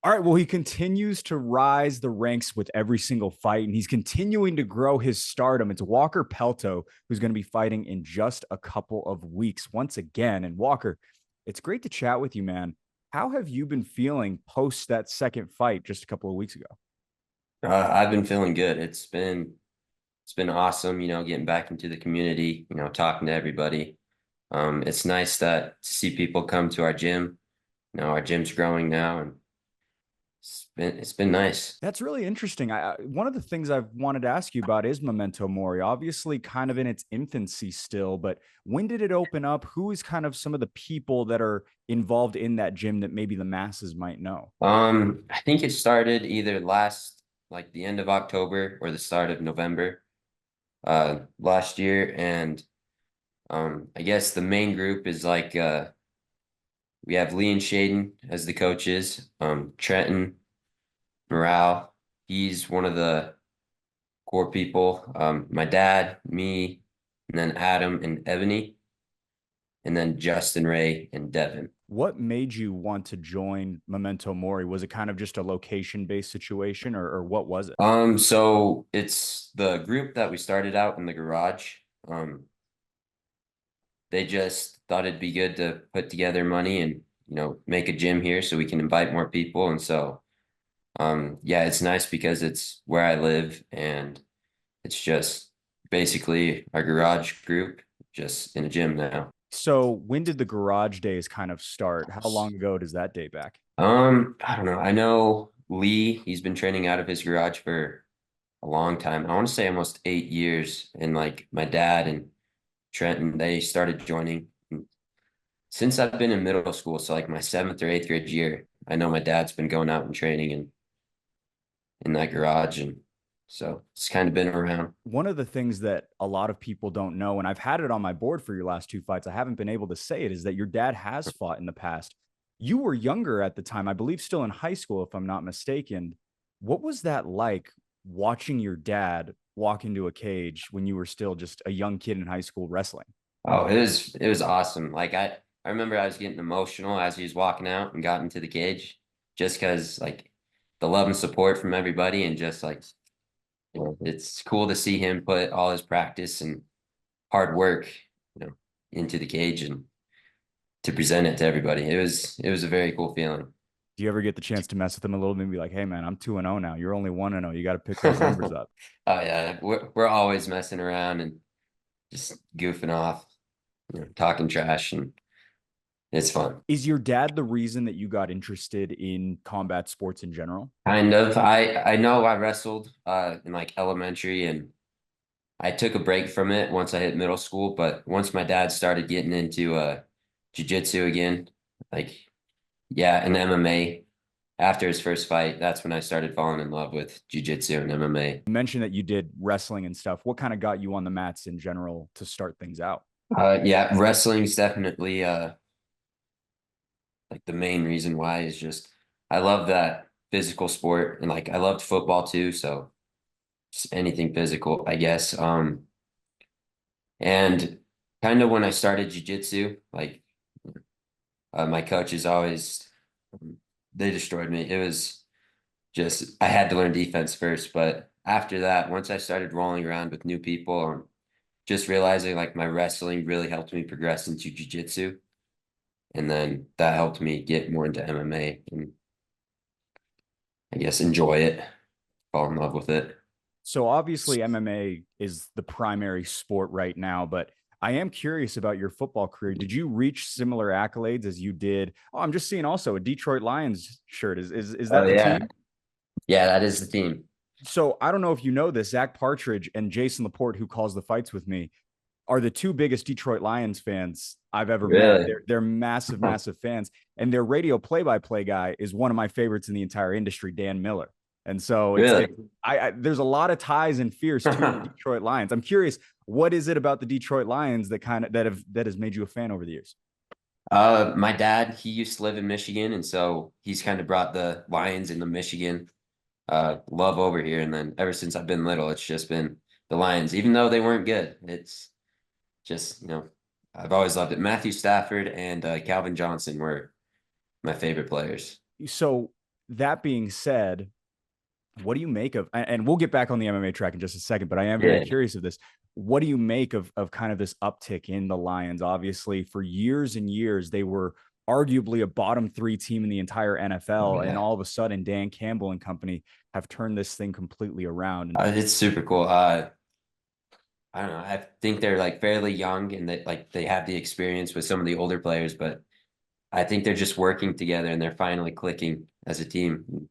All right. Well, he continues to rise the ranks with every single fight, and he's continuing to grow his stardom. It's Walker Pelto who's going to be fighting in just a couple of weeks once again. And Walker, it's great to chat with you, man. How have you been feeling post that second fight just a couple of weeks ago? I've been feeling good. It's been awesome, getting back into the community, talking to everybody. It's nice that to see people come to our gym. Our gym's growing now, and it's been nice. That's really interesting. One of the things I've wanted to ask you about is Memento Mori. Obviously, kind of in its infancy still, but when did it open up? Who is kind of some of the people that are involved in that gym that maybe the masses might know? I think it started either like the end of October or the start of November, last year, and I guess the main group is like we have Lee and Shaden as the coaches, Trenton Morale. He's one of the core people. My dad, me, and then Adam and Ebony, and then Justin, Ray, and Devin. What made you want to join Memento Mori? Was it kind of just a location based situation, or what was it? So it's the group that we started out in the garage. Um, they just thought it'd be good to put together money and make a gym here so we can invite more people. And so yeah, it's nice because it's where I live and it's just basically our garage group just in a gym now. So, when did the garage days kind of start? How long ago does that date back? I don't know. I know Lee, he's been training out of his garage for a long time. I want to say almost 8 years. And like my dad and Trenton, they started joining since I've been in middle school. So like my seventh or eighth grade year, I know my dad's been going out and training in that garage. And so it's kind of been around. One of the things that a lot of people don't know, and I've had it on my board for your last two fights, I haven't been able to say it, is that your dad has fought in the past. You were younger at the time, I believe still in high school, if I'm not mistaken. What was that like watching your dad walk into a cage when you were still just a young kid in high school wrestling? Oh, it was awesome. Like I remember I was getting emotional as he was walking out and got into the cage just because like the love and support from everybody and just like it's cool to see him put all his practice and hard work, you know, into the cage and to present it to everybody. It was a very cool feeling. Do you ever get the chance to mess with him a little bit and be like, hey, man, I'm 2-0 now. You're only 1-0. You got to pick those numbers Oh up? yeah, we're always messing around and just goofing off, talking trash, and it's fun. Is your dad the reason that you got interested in combat sports in general? Kind of. I know I wrestled in like elementary and I took a break from it once I hit middle school, but once my dad started getting into jiu-jitsu again, like yeah, and MMA after his first fight, that's when I started falling in love with jiu-jitsu and MMA. You mentioned that you did wrestling and stuff. What kind of got you on the mats in general to start things out? Yeah, wrestling's definitely like the main reason why is just I love that physical sport and like I loved football too, so just anything physical, I guess. And kind of when I started jiu-jitsu, like my coaches always they destroyed me. It was just I had to learn defense first, but after that, once I started rolling around with new people, just realizing like my wrestling really helped me progress into jiu-jitsu, and then that helped me get more into MMA and I guess enjoy it, fall in love with it. So obviously MMA is the primary sport right now, but I am curious about your football career. Did you reach similar accolades as you did? Oh, I'm just seeing also a Detroit Lions shirt. Is Oh that the yeah, team? yeah, that is the team. So I don't know if you know this. Zach Partridge and Jason Laporte, who calls the fights with me, are the two biggest Detroit Lions fans I've ever met. Really? They're massive, massive fans, and their radio play-by-play guy is one of my favorites in the entire industry, Dan Miller. And so Really? there's a lot of ties and fears to the Detroit Lions. I'm curious, what is it about the Detroit Lions that has made you a fan over the years? My dad, he used to live in Michigan, and so he's kind of brought the Lions into Michigan love over here. And then ever since I've been little, it's just been the Lions, even though they weren't good. It's just, I've always loved it. Matthew Stafford and Calvin Johnson were my favorite players. So That being said, what do you make of, and we'll get back on the MMA track in just a second, but I am very Yeah. curious of this. What do you make of kind of this uptick in the Lions? Obviously, for years and years, they were arguably a bottom three team in the entire Oh, NFL. And yeah. all of a sudden, Dan Campbell and company have turned this thing completely around. And It's super cool. I don't know. I think they're like fairly young and they have the experience with some of the older players, but I think they're just working together and they're finally clicking as a team,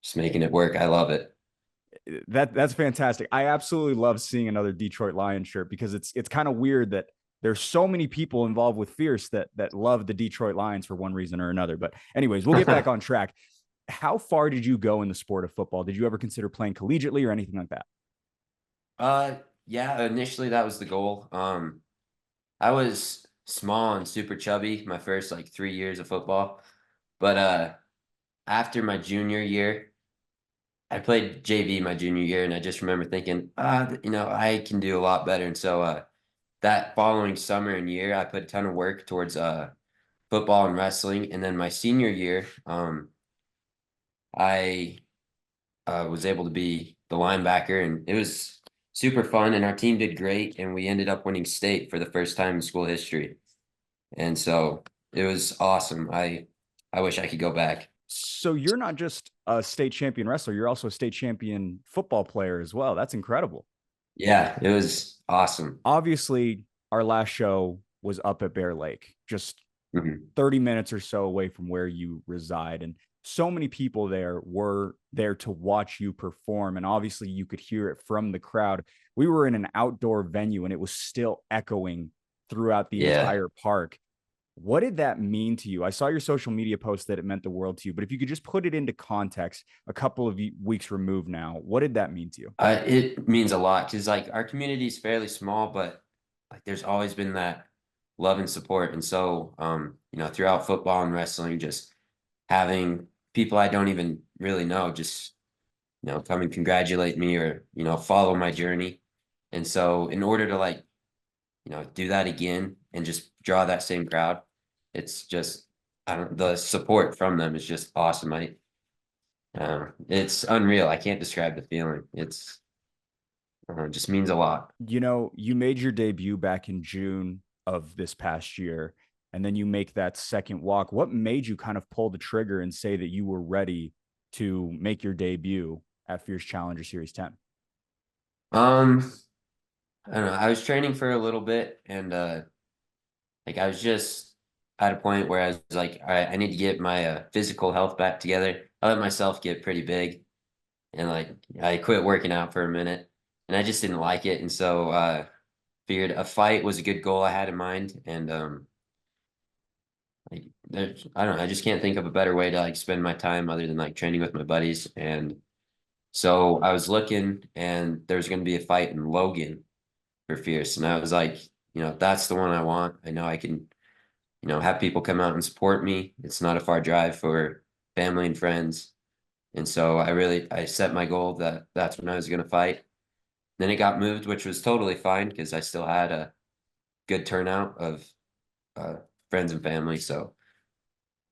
just making it work. I love it. that's fantastic. I absolutely love seeing another Detroit Lions shirt because it's kind of weird that there's so many people involved with Fierce that love the Detroit Lions for one reason or another. But anyways, we'll get back on track. How far did you go in the sport of football? Did you ever consider playing collegiately or anything like that? Uh, yeah, initially that was the goal. I was small and super chubby my first like 3 years of football, but after my junior year, I played JV my junior year, and I just remember thinking, I can do a lot better. And so that following summer and year, I put a ton of work towards football and wrestling. And then my senior year, I was able to be the linebacker, and it was super fun. And our team did great, and we ended up winning state for the first time in school history. And so it was awesome. I wish I could go back. So you're not just a state champion wrestler, you're also a state champion football player as well. That's incredible. Yeah, it was awesome. Obviously, our last show was up at Bear Lake, just Mhm. 30 minutes or so away from where you reside. And so many people there were there to watch you perform. And obviously, you could hear it from the crowd. We were in an outdoor venue and it was still echoing throughout the Yeah. entire park. What did that mean to you? I saw your social media post that it meant the world to you, but if you could just put it into context, a couple of weeks removed now, what did that mean to you? It means a lot because like our community is fairly small, but like there's always been that love and support. And so, throughout football and wrestling, just having people I don't even really know just, come and congratulate me or, follow my journey. And so in order to like, do that again and just draw that same crowd, it's just, I don't, the support from them is just awesome. It's unreal. I can't describe the feeling. It just means a lot. You made your debut back in June of this past year, and then you make that second walk. What made you kind of pull the trigger and say that you were ready to make your debut at Fierce Challenger Series 10? Um, I don't know. I was training for a little bit and like I was just at a point where I was like, all right, I need to get my physical health back together. I let myself get pretty big and like I quit working out for a minute and I just didn't like it. And so figured a fight was a good goal I had in mind. And like I don't know, I just can't think of a better way to like spend my time other than like training with my buddies. And so I was looking and there was going to be a fight in Logan for Fierce. And I was like, that's the one I want. I know I can, have people come out and support me. It's not a far drive for family and friends. And so I set my goal that that's when I was going to fight. Then it got moved, which was totally fine because I still had a good turnout of uh, friends and family. So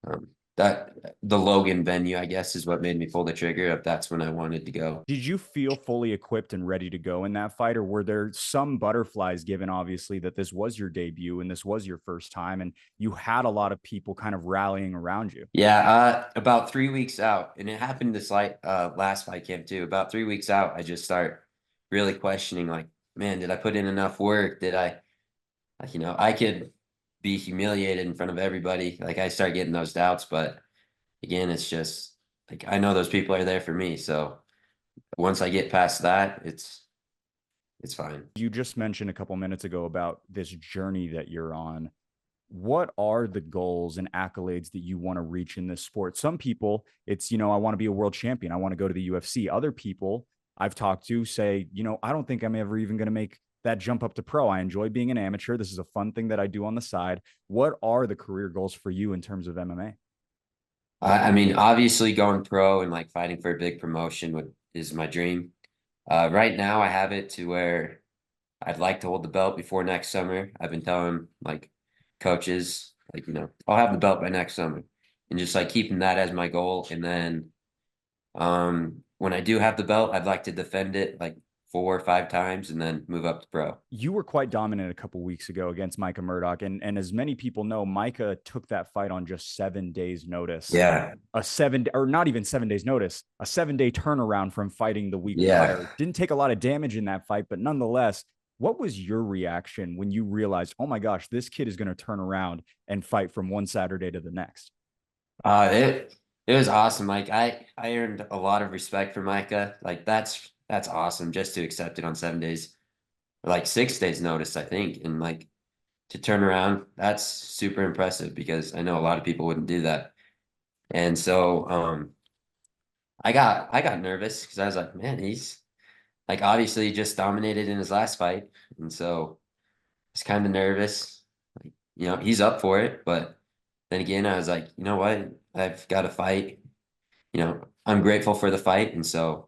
um, that the Logan venue, I guess, is what made me pull the trigger if that's when I wanted to go. Did you feel fully equipped and ready to go in that fight, or were there some butterflies given, obviously, that this was your debut and this was your first time, and you had a lot of people kind of rallying around you? Yeah, about 3 weeks out, and it happened this like last fight camp too. About 3 weeks out, I just start really questioning, like, man, did I put in enough work? Did I, like, I could be humiliated in front of everybody. Like, I start getting those doubts, but again, it's just like I know those people are there for me. So once I get past that, it's fine. You just mentioned a couple minutes ago about this journey that you're on. What are the goals and accolades that you want to reach in this sport? Some people, it's, I want to be a world champion. I want to go to the UFC. Other people I've talked to say, I don't think I'm ever even going to make that jump up to pro. I enjoy being an amateur. This is a fun thing that I do on the side. What are the career goals for you in terms of MMA? I mean, obviously going pro and like fighting for a big promotion is my dream. Right now, I have it to where I'd like to hold the belt before next summer. I've been telling like coaches, like, I'll have the belt by next summer. and just like keeping that as my goal. And then when I do have the belt, I'd like to defend it like 4 or 5 times and then move up to pro. You were quite dominant a couple weeks ago against Micah Murdoch, and as many people know, Micah took that fight on just 7 days notice. Yeah. A seven, or not even 7 days notice, a 7 day turnaround from fighting the week Yeah. prior. Didn't take a lot of damage in that fight, but nonetheless, what was your reaction when you realized, oh my gosh, this kid is going to turn around and fight from one Saturday to the next? It was awesome. Like I earned a lot of respect for Micah. Like that's awesome just to accept it on 7 days, or like 6 days notice, I think. And like to turn around, that's super impressive because I know a lot of people wouldn't do that. And so I got nervous because I was like, man, he's like obviously just dominated in his last fight. And so I was kind of nervous. Like, he's up for it, but then again, I was like, you know what? I've got to fight. I'm grateful for the fight. And so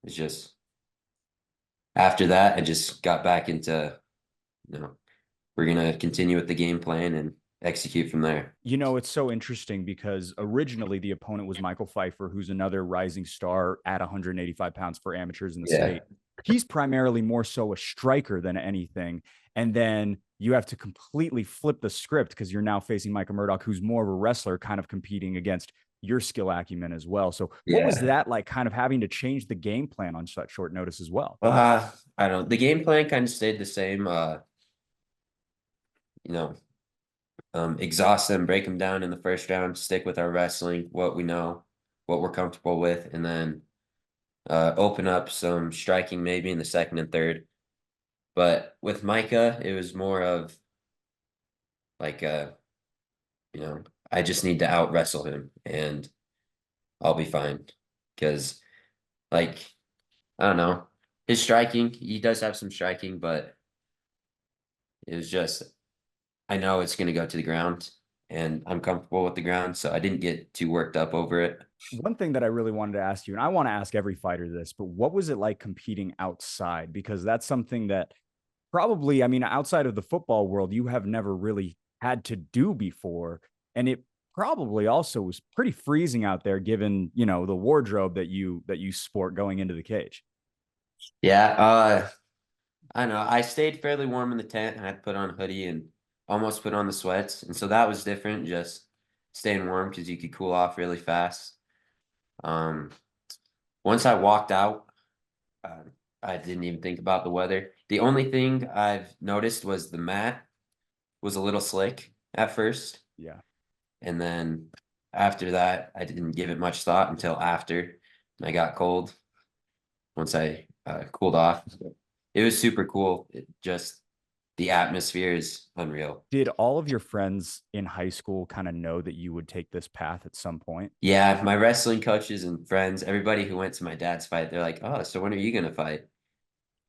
it's just after that, I just got back into, you know, we're gonna continue with the game plan and execute from there. It's so interesting because originally the opponent was Michael Pfeiffer, who's another rising star at 185 pounds for amateurs in the Yeah. state. He's primarily more so a striker than anything. And then you have to completely flip the script because you're now facing Michael Murdoch, who's more of a wrestler, kind of competing against your skill acumen as well. So, what was Yeah. that like, kind of having to change the game plan on such short notice as well? I don't know. The game plan kind of stayed the same. You know, exhaust them, break them down in the first round, stick with our wrestling, what we know, what we're comfortable with, and then open up some striking maybe in the second and third. But with Micah, it was more of like you know, I just need to out wrestle him and I'll be fine. Because like I don't know, his striking, he does have some striking, but it was just I know it's gonna go to the ground and I'm comfortable with the ground, so I didn't get too worked up over it. One thing that I really wanted to ask you, and I want to ask every fighter this, but what was it like competing outside? Because that's something that probably, I mean, outside of the football world, you have never really had to do before. And it probably also was pretty freezing out there given, the wardrobe that you sport going into the cage. Yeah, I don't know. I stayed fairly warm in the tent. I had to put on a hoodie and almost put on the sweats. And so that was different, just staying warm because you could cool off really fast. Um, Once I walked out, uh, I didn't even think about the weather. The only thing I've noticed was the mat was a little slick at first. Yeah. And then after that, I didn't give it much thought until after I got cold. Once I cooled off, it was super cool. The atmosphere is unreal. Did all of your friends in high school kind of know that you would take this path at some point? Yeah, my wrestling coaches and friends, everybody who went to my dad's fight, they're like, "Oh, so when are you gonna fight?"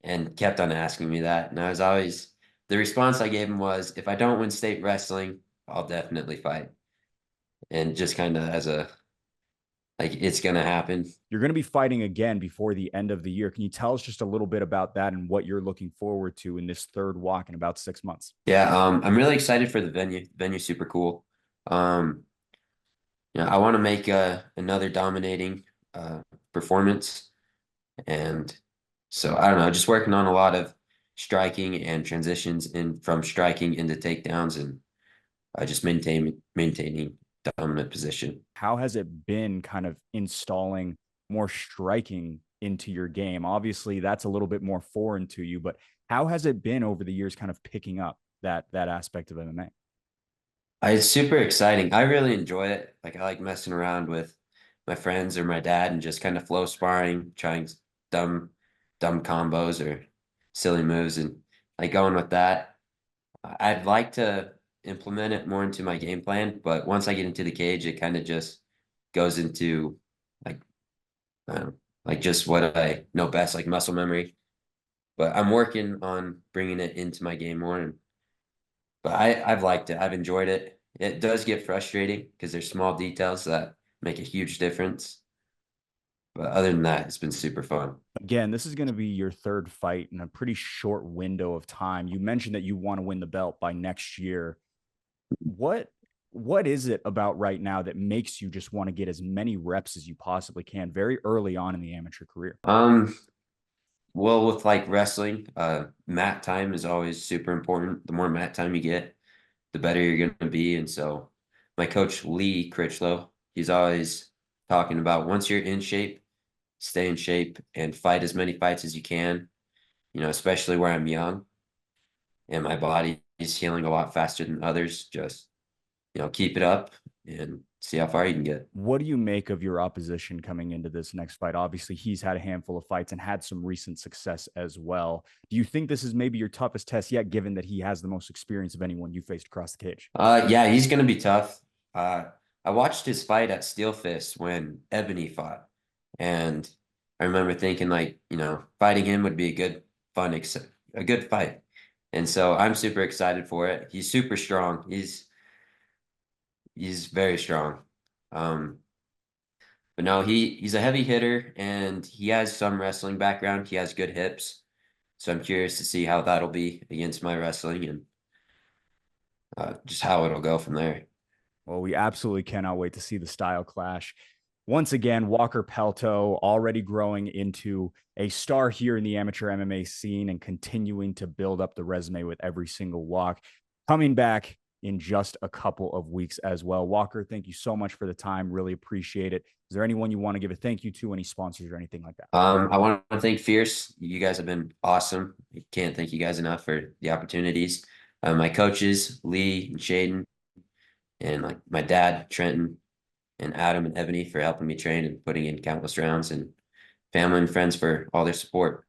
And kept on asking me that. And I was always the response I gave him was, "If I don't win state wrestling, I'll definitely fight." And just kind of as a like, it's gonna happen. You're going to be fighting again before the end of the year. Can you tell us just a little bit about that and what you're looking forward to in this third walk in about 6 months? Yeah, I'm really excited for the venue. The venue's super cool. Um, I want to make another dominating performance. And so I don't know, just working on a lot of striking and transitions in from striking into takedowns and just maintaining dominant position. How has it been kind of installing more striking into your game? Obviously, that's a little bit more foreign to you, but how has it been over the years kind of picking up that aspect of MMA? It's super exciting. I really enjoy it. Like I like messing around with my friends or my dad and just kind of flow sparring, trying dumb dumb combos or silly moves and like going with that. I'd like to implement it more into my game plan, but once I get into the cage, it kind of just goes into like like just what I know best, like muscle memory. But I'm working on bringing it into my game more. But I've liked it. I've enjoyed it. It does get frustrating because there's small details that make a huge difference. But other than that, it's been super fun. Again, this is going to be your third fight in a pretty short window of time. You mentioned that you want to win the belt by next year. What What is it about right now that makes you just want to get as many reps as you possibly can very early on in the amateur career? Well, with like wrestling, mat time is always super important. The more mat time you get, the better you're going to be. And so my coach, Lee Critchlow, he's always talking about once you're in shape, stay in shape and fight as many fights as you can, especially where I'm young and my body is healing a lot faster than others. Just, keep it up and see how far you can get. What do you make of your opposition coming into this next fight? Obviously, he's had a handful of fights and had some recent success as well. Do you think this is maybe your toughest test yet, given that he has the most experience of anyone you faced across the cage? Yeah, he's gonna be tough. Uh, I watched his fight at Steel Fist when Ebony fought, and I remember thinking like, fighting him would be a good, fun, a good fight. And so I'm super excited for it. He's super strong. He's very strong. Um, but no, he's a heavy hitter and he has some wrestling background. He has good hips. So I'm curious to see how that'll be against my wrestling and just how it'll go from there. Well, we absolutely cannot wait to see the style clash. Once again, Walker Pelto already growing into a star here in the amateur MMA scene and continuing to build up the resume with every single walk. Coming back in just a couple of weeks as well. Walker, thank you so much for the time. Really appreciate it. Is there anyone you want to give a thank you to, any sponsors or anything like that? I want to thank Fierce. You guys have been awesome. I can't thank you guys enough for the opportunities. My coaches, Lee and Shaden, and like my dad, Trenton, and Adam and Ebony for helping me train and putting in countless rounds, and family and friends for all their support.